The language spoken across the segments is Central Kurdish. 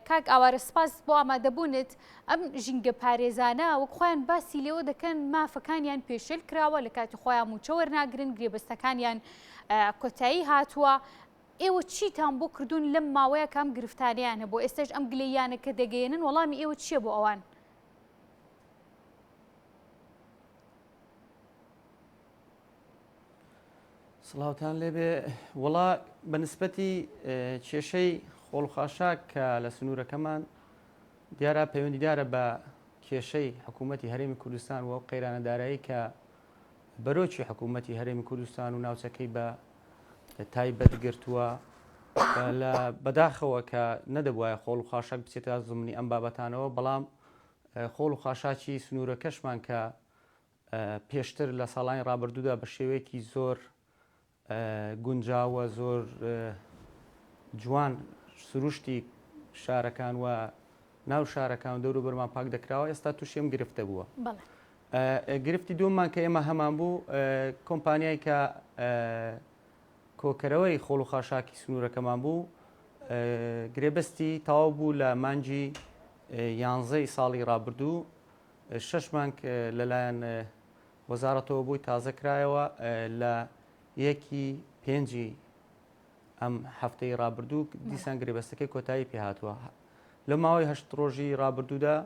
کاک ئاوارە سپاس بۆ ئامادەبوونت ئەم ژینگە پارێزانە وەک خۆیان باسی لێەوە دەکەن مافەکانیان پێشێل کراوە لە کاتی خۆیان موچە وەرناگرن گرێبەستەکانیان کۆتایی هاتووە ئێوە چیتان بۆ کردوون لەم ماوەیە کام گرفتاریانە بۆ ئێستش ئەم گلەیانە کە دەگەێنن وەڵامی ئێوە چییە بۆ ئەوان؟ سڵاوتان لێبێ وڵا بەنسبەتی کێشەی خۆڵخاشاک کە لە سنوورەکەمان دیارە پەیوەندیدارە بە کێشەی حکوومەتی هەرێمی کوردستان و قەیرانەدارایی کە بەرۆکی حکوومەتی هەرێمی کوردستان و ناوچەکەی بە تایبەت گرتووە لە بەداخەوە کە نەدەبواە خۆڵ و خاشاک بچێتە زمانی ئەم بابەتانەوە بەڵام خۆڵ و خاشاکی سنوورەکەشمان کە پێشتر لە ساڵانی ڕابردوودا بە شێوەیەکی زۆر گونجاوە زۆر جوان سروشتی شارەکان و ناو شارەکان دەور و بەرمان پاک دەکراوە ئێستا تووشێم گرفتە بووە. گرفتی دووەمان کە ئێمە هەمان بوو کۆمپانیای کە کۆکەرەوەی خۆڵ و خاشاکی سنوورەکەمان بوو گرێبەستی تەواو بوو لە مانجی 11 ساڵی ڕابردوو 6 مانگ لەلایەن وەزارەتەوە بووی تازەکرایەوە لە 1/5 ئەم هەفتەی ڕابردوو دیسان گرێبەستەکەی کۆتایی پێهاتووە لە ماوەی 8 ڕۆژی ڕابردوودا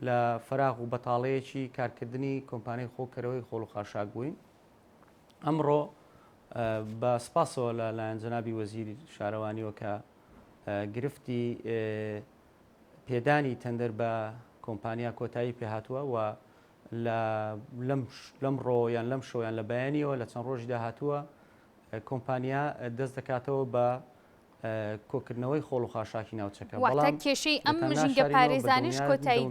لە فراغ و بەتاڵەیەکی کارکردنی کۆمپانیای خۆکەرەوەی خۆڵ و خاشاک بووین. ئەمڕۆ بە سپاسەوە لە لایەن جەنابی وەزیری شارەوانیەوە کە گرفتی پێدانی تەندەر بە کۆمپانیا کۆتایی پێهاتووە و لەم ڕۆیان لەم شۆیان لە بەیانیەوە لە چەند ڕۆژی داهاتووە کۆمپانیا دەست دەکاتەوە بە کۆکردنەوەی خۆڵ و خاشاکی ناوچەکە بەڵام کێشەی ئەم ژینگە پارێزانیش کۆتایی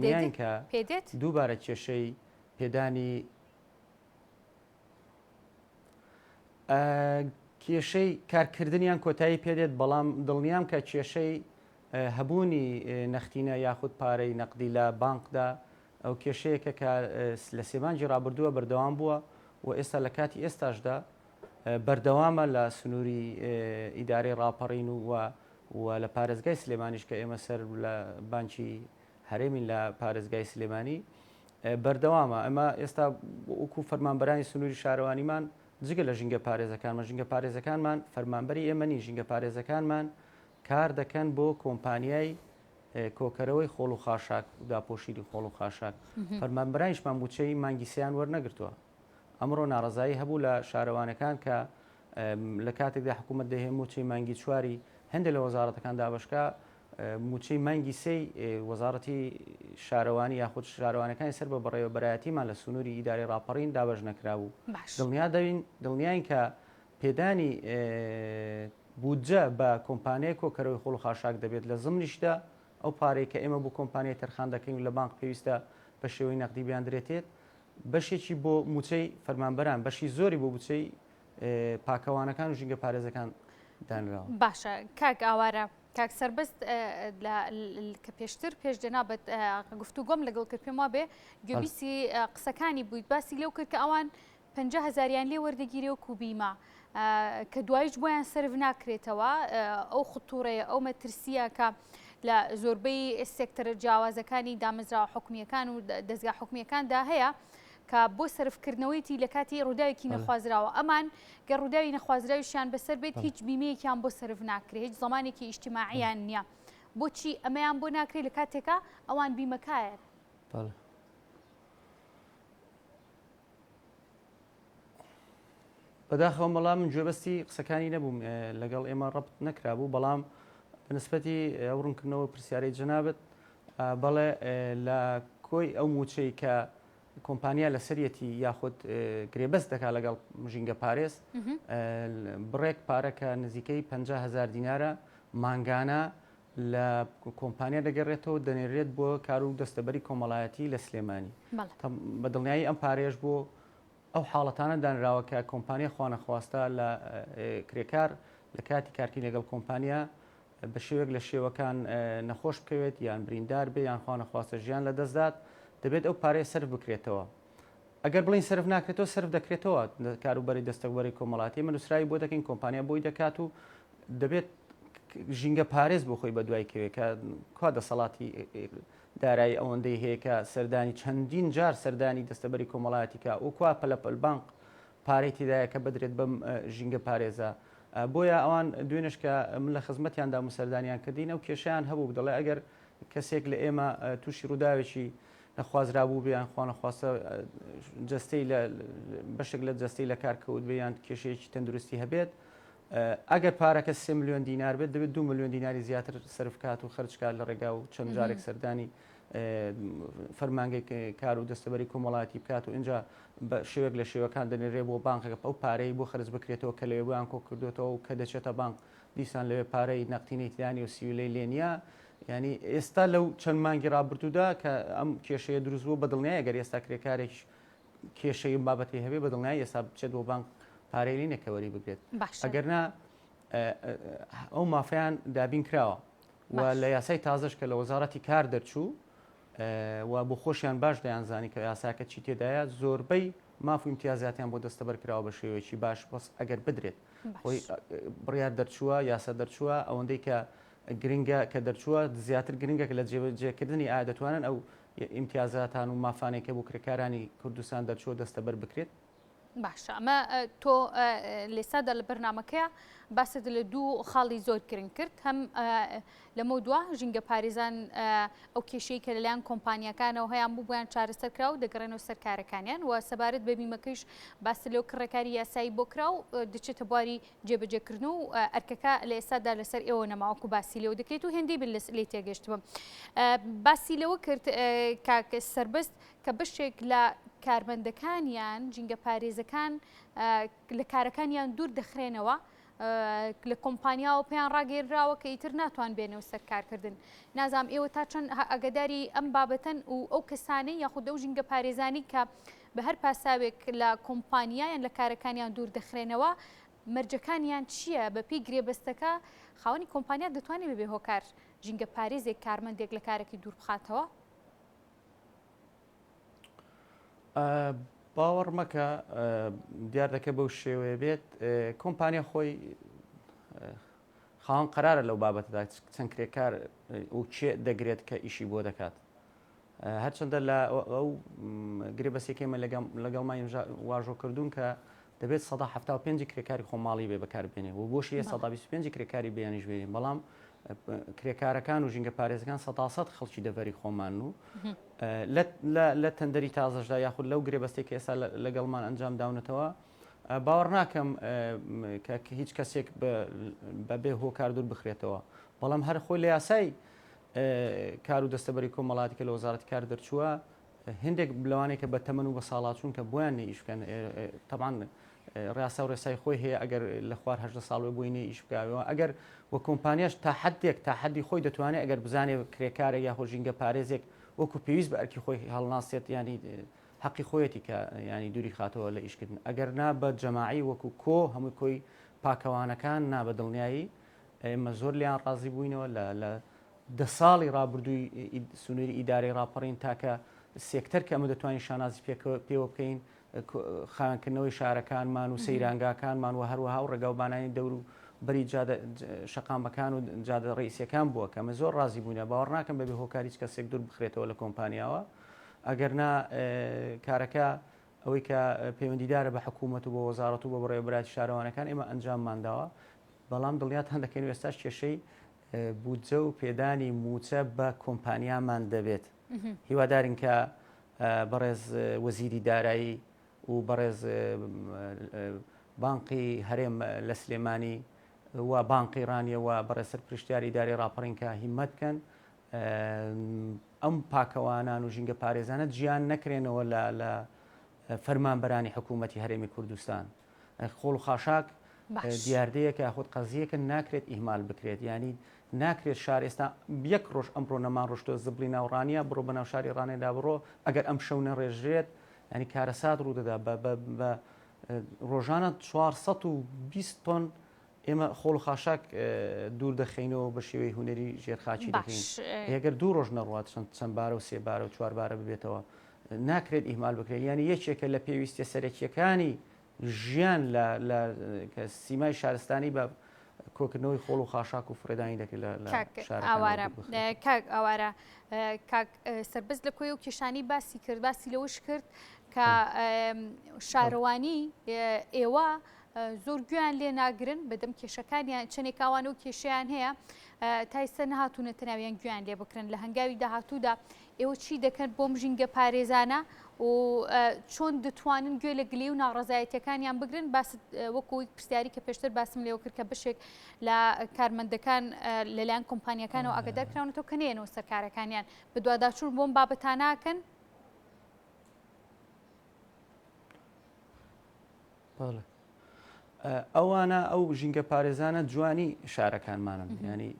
پێدێت دووبارە کێشەی پێدانی کێشەی کارکردنیان کۆتایی پێدێت بەڵام دڵنیام کە کێشەی هەبوونی نەختینە یاخود پارەی نەقدی لە بانکدا ئەو کێشەیەکە کە لە سێمانجی ڕابردووە بەردەوام بووە و ئێستا لە کاتی ئێستاشدا بەردەوامە لە سنووری ئیدارەی ڕاپەڕین و لە پارێزگای سلێمانیش کە ئێمە سەر لە بانکی هەرێمین لە پارێزگای سلێمانی بەردەوامە ئەمە ئێستا وەکو فەرمانبەرانی سنووری شارەوانیمان جگە لە ژینگە پارێزەکانمان ژینگە پارێزەکانمان فەرمانبەری ئێمە نی ژینگە پارێزەکانمان کار دەکەن بۆ کۆمپانیای کۆکەرەوەی خۆڵ و خاشاک و داپۆشیری خۆڵ و خاشاک فەرمانبەرانیشمان موچەی مانگی سیان وەرنەگرتووە. ئەمڕۆ ناڕزایی هەبوو لە شارەوانەکان کە لە کاتێکدا حکوومەت دەهێ موچەی مانگی چواری هەندێک لە وەزارەتەکان دابشکە موچەی مانگی سێی وەزارەتی شارەوانی یاخود شارەوانەکانی سەر بە بەڕێوەبەرایەتیمان لە سنووری ئیدارەی ڕاپەڕین دابەش نەکرابوو. دڵنیاین کە پێدانی بودجە بە کۆمپانیای کۆکەرەوەی خۆڵ و خاشاک دەبێت لە زمنیشدا ئەو پارەی کە ئێمە بۆ کۆمپانیای تەرخان دەکەین لە بانک پێویستە بە شێوەی نەقدی بیاندرێتێت بەشێکی بۆ موچەی فەرمانبەران بەشی زۆری بۆ بچەی پاکەوانەکان و ژینگە پارێزەکان دانراوە. باشە کاک ئاوارە کاک سەربەست کە پێشتر پێش جەنابەت گفتوگۆم لەگەڵ کرد پێم وا بێ گوێبیستی قسەکانی بوویت باسی لێو کرد کە ئەوان 50,000یان لێ وەردەگیرێ و کوبیمە کە دوایش بۆیان سرف ناکرێتەوە ئەو خطوڕەیە ئەو مەترسیە کە لە زۆربەی سێکتەرە جیاوازەکانی دامەزراوە حکومیەکان و دەستگا حکومیەکاندا هەیە کە بۆ سرفکردنەوەیەتی لە کاتی ڕووداوێکی نەخوازراوە ئەمان گە ڕووداوی نەخوازراویشیان بەسەر بێت هیچ بیمەیەکیان بۆ سرف ناکرێت هیچ زمانێکی ئیجتیماعیان نییە بۆچی ئەمەیان بۆ ناکرێت لە کاتێکە ئەوان بیمەکایە. بەداخەوە مەڵام من گوێبەستی قسەکانی نەبووم لەگەڵ ئێمە ڕەبت نەکرابوو بەڵام بەنسبەتی ئەو ڕوونکردنەوە پرسیارەی جەنابەت بەڵێ لە کۆی ئەو موچەی کە کۆمپانیا لەسەرەتی یاخود گرێبەست دەکات لەگەڵ ژینگە پارێز بڕێک پارەکە نزیکەی 50,000 دینارە ماگانە لە کۆمپانیا دەگەڕێتەوە دەنێرێت بۆ کار و دەستەبەری کۆمەڵایەتی لە سلێمانی بە دڵنیایی ئەم پارێش بۆ ئەو حاڵەتانە دانراوە کە کۆمپانیا خوانەخواستە لە کرێکار لە کاتی کارکی لەگەڵ کۆمپانیا بە شێوەیەک لە شێوەکان نەخۆش بکەوێت یان بریندار بێ یان خوانەخواستە ژیان لە دەستدات دەبێت ئەو پارەیە سرف بکرێتەوە. ئەگەر بڵین سرف ناکرێتەوە سرف دەکرێتەوە کاروبەری دەستەوەری کۆمەڵاتی من نووسراوی بۆ دەکەین کۆمپانیا بۆی دەکات و دەبێت ژینگە پارێز بۆ خۆی بە دوای کەوێ کە کوا دەسەڵاتی دارایی ئەوەندەی هەیە کە سەردانی چەندین جار سەردانی دەستەبەری کۆمەڵایەتی کا و کوا پەلەپەل بانک پارەی تێدایە کە بدرێت بەم ژینگە پارێزە بۆیە ئەوان دوێنش کە من لە خزمەتیاندا مسەردانیان کردین و کێشیان هەبوو دەڵێ ئەگەر کەسێک لە ئێمە تووشی ڕووداوێکی نەخوازرابوو بێیان خوانەخواستە جستەی بەشێک لە جستەی لە کارکەوت بێیان کێشەیەکی تەندروستی هەبێت ئەگەر پارەکە 3 میلیۆن دینار بێت دەبێت 2 میلیۆن دیناری زیاتر سرفکات و خرجکات لە ڕێگا و چەند جارێک سەردانی فەرمانگەی کار و دەستەبەری کۆمەڵایەتی بکات و اینجا بە شێوەیەک لە شێوەکان دەنێرێ بۆ بانکەکە ئەو پارەی بۆ خرج بکرێتەوە کە لەوێ بۆیان کۆ کردوێتەوە و کە دەچێتە بانک دیسان لەوێ پارەی نەقتینەی تیانی و سیولەی لێنە ینی ئێستا لەو چەند مانگی ڕابردوودا کە ئەم کێشەیە دروست بوو بەدڵنیایە گەر ئێستا کرێکارێک کێشەی بابەتی هەبێ بەدڵنیای ئێستا بچێت بۆ بانک پارەی لێنێکەوەری بگرێت ئەگەرنا ئەو مافیان دابین کراوە و لە یاسای تازش کە لە وەزارەتی کار دەرچوو و بۆ خۆشیان باش دەیانزانی کە یاساکە چی تێدایە زۆربەی ماف و امتیازاتیان بۆ دەستەبەر کراوە بە شێوەیەکی باش بەس ئەگەر بدرێت خۆی بڕیار دەرچووە یاسا دەرچووە ئەوەندەی کە گرنگە کە دەرچووە زیاتر گرنگە کە لە جێبەجێکردنی ئایا دەتوانن ئەو امتیازاتان و مافانێکە بۆ کرێکارانی کوردستان دەرچووە دەستەبەر بکرێت باشە ئەمە تۆ لێسادا لە بەرنمەکەیە باست لە دوو خاڵی زۆر گرنگ کرد هەم لەمە دووە ژینگە پارێزان ئەو کێشەی کە لەلایەن کۆمپانیەکانەوە هەیان بوو بۆیان چارەسەرکرا و دەگەڕێنەوە سەرکارەکانیان و سەبارەت بە بیمەکەیش باست لەو کڕێکاری یاسایی بۆ کرا و دەچێتە بواری جێبەجێکردن و ئەرکەکە لە ئێستادا لەسەر ئێوە نەماوەکو باسی لەوە دەکرێت و هێندەی لێ تێگەشتوە باسی لەوە کرد کاکە سەربەست کە بەشێک لە کارمەندەکانیان جینگە پارێزەکان لە کارەکانیان دوور دەخرێنەوە لە کۆمپانیاوە پێیان ڕاگەێنراوە کە ئیتر ناتوان بێنەوە سەر کارکردن نازام ئێوە تا چەند ئەگەداری ئەم بابەتەن و ئەو کەسانەی یاخود ئەو ژینگە پارێزانی کە بە هەر پاساوێک لە کۆمپانیایان لە کارەکانیان دوور دەخرێنەوە مەرجەکانیان چییە بە پێی گرێبەستەکە خاوەنی کۆمپانیا دەتوانێت ببێ هۆکار ژینگە پارێزێک کارمەندێک لە کارێکی دوور بخاتەوە باوەڕ مەکە دیار دەکە بەو شێوەیە بێت کۆمپانیا خۆی خاوەن قەرارە لەو بابەتدا چەند کرێکار و چێ دەگرێت کە ئیشی بۆ دەکات هەرچەندە لە ئەو گرێبەسێکێمە لەگەڵمای واژۆ کردوون کە دەبێت 175 کرێکاری خۆماڵی بێ بەکاربێنێ و بۆشی 125 کرێکاری بیانیش بێنێ بەڵام کرێکارەکان و ژینگە پارێزەکان 100 خەڵکی دەڤەری خۆمان و لە تەندەری تازەشدا یاخود لەو گرێبەستێک ئێستا لەگەڵمان ئەنجام داونەتەوە باوەڕ ناکەم کە هیچ کەسێک بەبێ هۆکار دوور بخرێتەوە بەڵام هەر خۆی لە یاسای کار و دەستەبەری کۆمەڵاتی کە لە وەزارەتی کار دەرچووە هەندێک لەوانەیە کە بە تەمەن و بە ساڵاتچوون کە بۆیان ئیش بکەن تەمان ڕاستە و ڕێسای خۆی هەیە ئەگەر لە خوار 8 ساڵ بووینە ئیش بکاوەوە ئەگەر وە کۆمپانیاش تا حدێک تا حدی خۆی دەتوانێت ئەگەر بزانێ کرێکارێک یا خۆژینگە پارێزێک وەکو پێویست بە ئەرکی خۆی هەڵناسێت ینی حەقی خۆیەتی کە ینی دووری خاتەوە لە ئیشکردن ئەگەر نا بە جەماعی وەکو کۆ هەمووی کۆی پاکەوانەکان نا بە دڵنیایی ئێمە زۆر لیان ڕازی بووینەوە لە 10 ساڵی ڕابردووی سنووری ئیدارەی ڕاپەڕین تاکە سێکتەر کە ئەمە دەتوانین شانازی پێوە بکەین خاوێنکردنەوەی شارەکانمان و سەیرانگاکانمان و هەروەها و ڕێگاوبانانی دەور و بەری شەقامەکان و جادە ڕئیسیەکان بووە کە ئەمە زۆر ڕازی بووینە باوەڕ ناکەم بەبێ هۆکاری هیچ کەسێک دوور بخرێتەوە لە کۆمپانیاوە ئەگەرنا کارەکە ئەوەی کە پەیوەندیدارە بە حکوومەت و بە وەزارەت و بە بڕێوەبەراتی شارەوانەکان ئێمە ئەنجاممانداوە بەڵام دڵنیاتان دەکەین ئێستاش کێشەی بودجە و پێدانی موچە بە کۆمپانیامان دەبێت هیوادارین کە بەڕێز وەزیری دارایی و بەڕێز بانقی هەرێم لە سلێمانی و بانقی ڕانیەوە بەڕێسەر پرشتیاری داری ڕاپەڕین کە هیممەت بکەن ئەم پاکەوانان و ژینگە پارێزانە گیان نەکرێنەوە لە فەرمانبەرانی حکوومەتی هەرێمی کوردستان خۆڵ و خاشاک دیاردەیە کە خۆت قەزیەکە ناکرێت ئیهمال بکرێت ینی ناکرێت شار ئێستا یەک ڕۆژ ئەمڕۆ نەمان ڕۆشتۆ زبلی ناوڕانیە بڕۆ بە ناو شاری ڕانێدا بڕۆ ئەگەر ئەم شەو نەڕێژرێت ینی کارەسات ڕوودەدا بە ڕۆژانە 420 تۆن ئێمە خۆڵ و خاشاک دوور دەخینەوە بە شێوەی هوەری ژێرخاچی دەخین ئەگەر دوو ڕۆژ نەڕوات چەند بارە و سێ بارە و چوار بارە ببێتەوە ناکرێت ئیهمال بکرێت ینی یەکێکە لە پێویستە سەرەکیەکانی ژیان لە سیمای شارستانی بە کۆکردنەوەی خۆڵ و خاشاک و فرێدانی دەکرد لە ئاوارە کاک ئاوارە کاک سربەست لە کۆی و کێشانی باسی کرد باسی لەوەش کرد کە شارەوانی ئێوە زۆر گویان لێ ناگرن بەدەم کێشەکانیان چنێک ئاوانە و کێشیان هەیە تایسە نەهاتوونەتە ناویان گویان لێ بکرن لە هەنگاوی داهاتوودا ئێوە چی دەکەن بۆم ژینگە پارێزانە و چۆن دەتوانن گوێ لە گلێ و ناڕزایەتەکانیان بگرن باست وەکوی پرسیاری کە پێشتر باسم لێەوە کرد کە بشێک لە کارمەندەکان لەلایەن کۆمپانیەکانەوە ئاگادارکراونەوە کە نێنەوە سەرکارەکانیان بە دوواداچوون بۆم بابەتاناکەن ئەوانە ئەو ژینگە پارێزانە جوانی شارەکانمانن ینی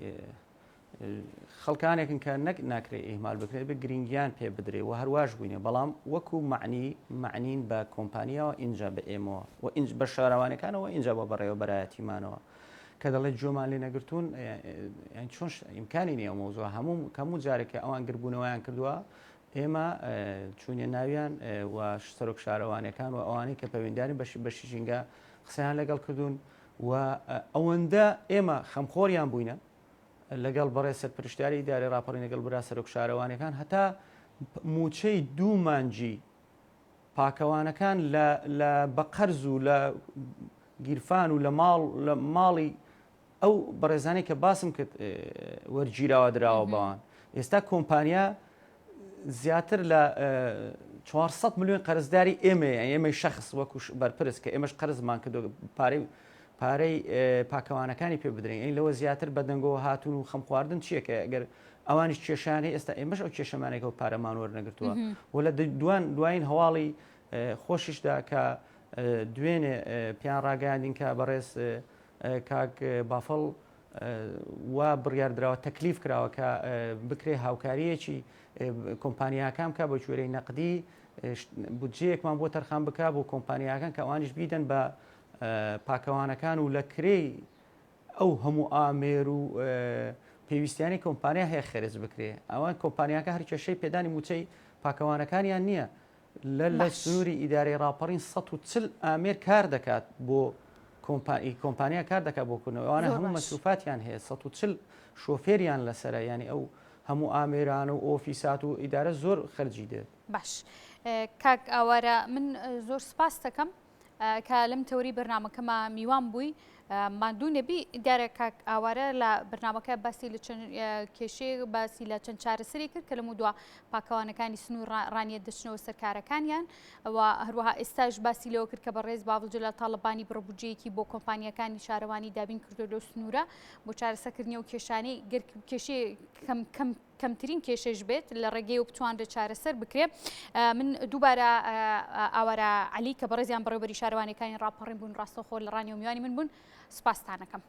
خەڵکانێکن کە ناکرێت ئیمال بکرێت بە گرنگیان پێ بدرێ و هەرواش بووینە بەڵام وەکو معنین بە کۆمپانیاوە اینجا بە ئێمەوە و بە شارەوانەکانەوە اینجا بۆ بەڕێوە بەرایەتیمانەوە کە دەڵێت جۆمان لێ نەگرتوون چۆن ئیمکانی نیە مۆزوە هەموو جارێکە ئەوان گربوونەوەیان کردووە ئێمە چوونە ناویان و سەرۆک شارەوانەکان و ئەوانەی کە پەیوەندیانی بەشی ژینگە قسەیان لەگەڵ کردوون و ئەوەندە ئێمە خەمخۆریان بووینە لەگەڵ بەڕێ سەرپرشتیاری ئیدارەی راپەڕی لەگەڵ برا سەرۆک شارەوانەکان هەتا موچەی دوو مانجی پاکەوانەکان لە بەقەرز و لە گیرفان و لە ماڵی ئەو بەڕێزانەی کە باسم کرد وەرگیراوە دراوە بەوان ئێستا کۆمپانیا زیاتر لە 400 میلیۆن قەرزداری ئێمەی شەخص وەکو بەرپرس کە ئێمەش قەرزمان کردو پارەی پاکەوانەکانی پێ بدرین ئەین لەوە زیاتر بە دەنگەوە هاتوون و خەم خواردن چیەکە ئەگەر ئەوانیش کێشانەی ئێستا ئێمەش ئەو کێشەمانێکە و پارەمان وەرنەگرتووە و لە دوایین هەواڵی خۆشیشدا کە دوێنێ پیان ڕاگەاندین کە بەڕێز کاک بافڵ وا بڕیاردراوە تەکلیف کراوە کە بکرێ هاوکاریەکی کۆمپانیاکان بکە بە جوێرەی نەقدی بودجەیەکمان بۆ تەرخان بکە بۆ کۆمپانیاکان کە ئەوانیش بیدەن بە پاکەوانەکان و لە کرێی ئەو هەموو ئامێر و پێویستیانی کۆمپانیا هەیە خێرز بکرێ ئەوان کۆمپانیاکە هەر کێشەی پێدانی موچەی پاکەوانەکانیان نییە لە سنووری ئیدارەی راپەڕین 140 ئامێر کار دەکات بۆ کۆمپانیا کار دەکات بۆ کردنەوە ئەوانە هەموو مەسروفاتیان هەیە 140 شۆفێریان لەسەرە ینی ئەو هەموو ئامێران و ئۆفیسات و ئیدارە زۆر خەرجی دێت باش کاک ئاوارە من زۆر سپاس دەکەم کە لەم تەوری بەرنامەکەمە میوان بووی مادوو نەبی ئیدارە کاک ئاوارە لە بەرنامەکە باسی لە چەند کێشەیە باسی لە چەند چارەسەری کرد کە لە دووە پاکەوانەکانی سنوور ڕانیە دەچنەوە سەرکارەکانیان و هەروەها ئێستاش باسی لەوە کرد کە بەڕێز باوەڵجەلال تاڵبانی بڕبوجەیەکی بۆ کۆمپانیەکانی شارەوانی دابین کردو لەو سنوورە بۆ چارەسەرکردنی و کێشانەی کێشەی کەمترین کێشەش بێت لە ڕێگەی و بتوانرێت چارەسەر بکرێت من دووبارە ئاوارە عەلی کە بەڕێزیان بەڕێوەبەری شارەوانەکانی ڕاپەڕین بوون ڕاستەوخۆ لە ڕانی و میوانی من بوون سپاستانەکەم.